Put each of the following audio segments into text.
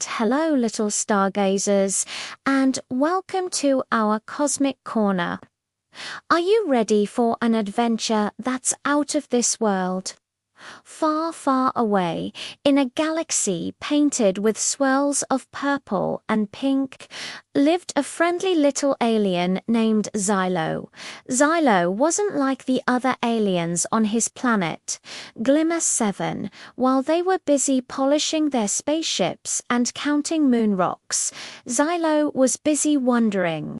Hello, little stargazers, and welcome to our Cosmic Corner. Are you ready for an adventure that's out of this world? Far, far away, in a galaxy painted with swirls of purple and pink, lived a friendly little alien named Zilo. Zilo wasn't like the other aliens on his planet, Glimmer 7. While they were busy polishing their spaceships and counting moon rocks, Zilo was busy wondering.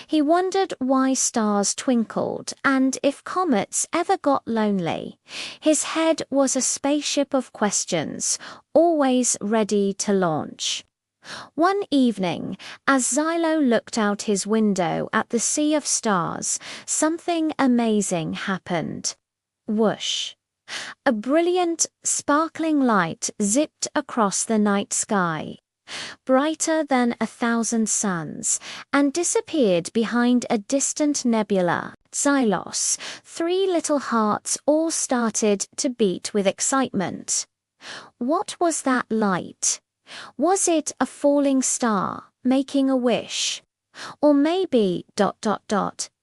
He wondered why stars twinkled and if comets ever got lonely. His head was a spaceship of questions, always ready to launch. One evening, as Zilo looked out his window at the sea of stars, something amazing happened. Whoosh! A brilliant, sparkling light zipped across the night sky, brighter than 1,000 suns, and disappeared behind a distant nebula. Xylos, 3 little hearts all started to beat with excitement. What was that light? Was it a falling star making a wish? Or maybe,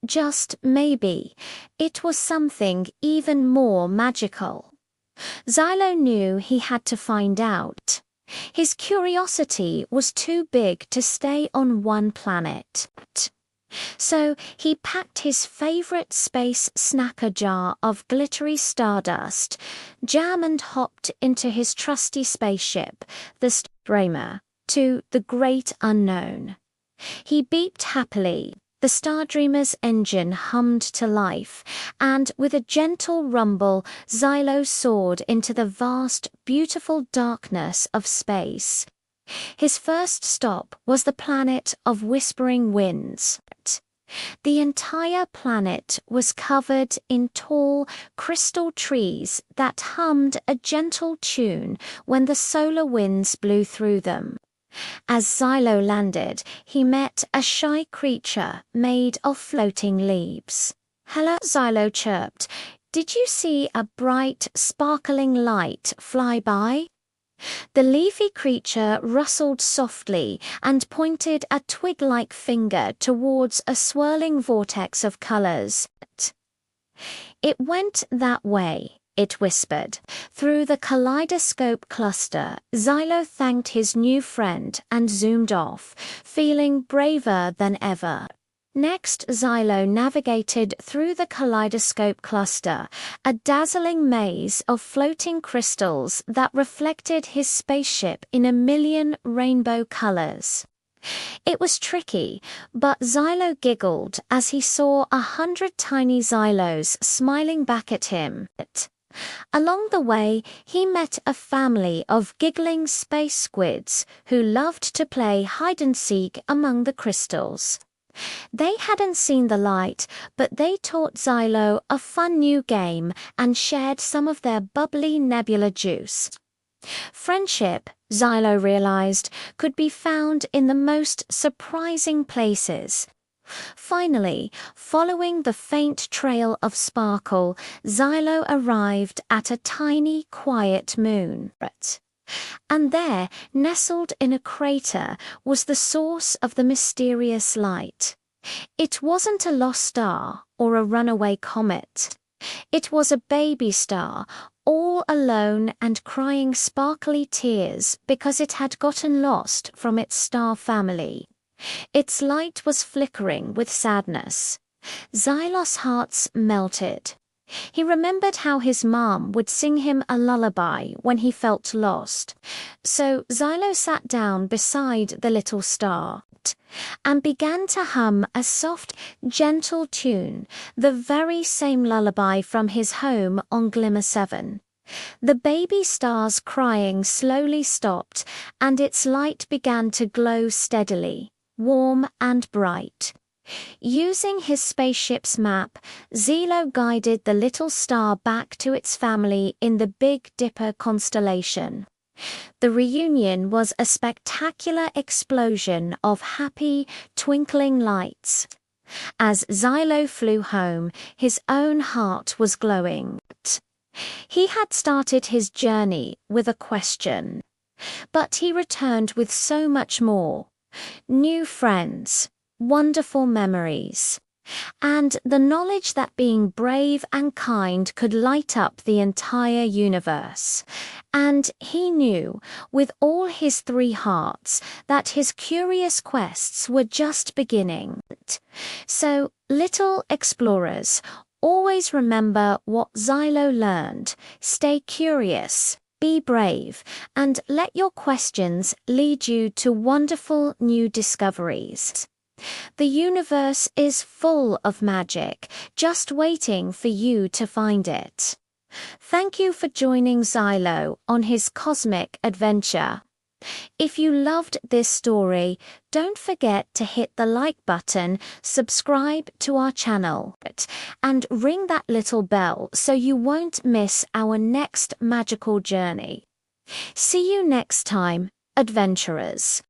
just maybe, it was something even more magical. Xylo knew he had to find out. His curiosity was too big to stay on one planet. So he packed his favorite space snacker jar of glittery stardust, jam and hopped into his trusty spaceship, the Stardreamer, to the great unknown. He beeped happily. The Stardreamer's engine hummed to life, and with a gentle rumble, Xylo soared into the vast, beautiful darkness of space. His first stop was the planet of whispering winds. The entire planet was covered in tall, crystal trees that hummed a gentle tune when the solar winds blew through them. As Zilo landed, he met a shy creature made of floating leaves. "Hello," Zilo chirped. "Did you see a bright, sparkling light fly by?" The leafy creature rustled softly and pointed a twig-like finger towards a swirling vortex of colors. "It went that way," it whispered. Through the kaleidoscope cluster, Xylo thanked his new friend and zoomed off, feeling braver than ever. Next, Xylo navigated through the kaleidoscope cluster, a dazzling maze of floating crystals that reflected his spaceship in a million rainbow colors. It was tricky, but Xylo giggled as he saw 100 tiny Xylos smiling back at him. Along the way, he met a family of giggling space squids who loved to play hide-and-seek among the crystals. They hadn't seen the light, but they taught Xylo a fun new game and shared some of their bubbly nebula juice. Friendship, Xylo realized, could be found in the most surprising places. Finally, following the faint trail of sparkle, Xylo arrived at a tiny, quiet moon. And there, nestled in a crater, was the source of the mysterious light. It wasn't a lost star or a runaway comet. It was a baby star, all alone and crying sparkly tears because it had gotten lost from its star family. Its light was flickering with sadness. Xylos' heart melted. He remembered how his mom would sing him a lullaby when he felt lost. So Xylo sat down beside the little star and began to hum a soft, gentle tune, the very same lullaby from his home on Glimmer 7. The baby star's crying slowly stopped, and its light began to glow steadily, warm and bright. Using his spaceship's map, Zilo guided the little star back to its family in the Big Dipper constellation. The reunion was a spectacular explosion of happy, twinkling lights. As Zilo flew home, his own heart was glowing. He had started his journey with a question. But he returned with so much more: new friends, wonderful memories, and the knowledge that being brave and kind could light up the entire universe. And he knew, with all his 3 hearts, that his curious quests were just beginning. So, little explorers, always remember what Zilo learned. Stay curious, be brave, and let your questions lead you to wonderful new discoveries. The universe is full of magic, just waiting for you to find it. Thank you for joining Zilo on his cosmic adventure. If you loved this story, don't forget to hit the like button, subscribe to our channel, and ring that little bell so you won't miss our next magical journey. See you next time, adventurers.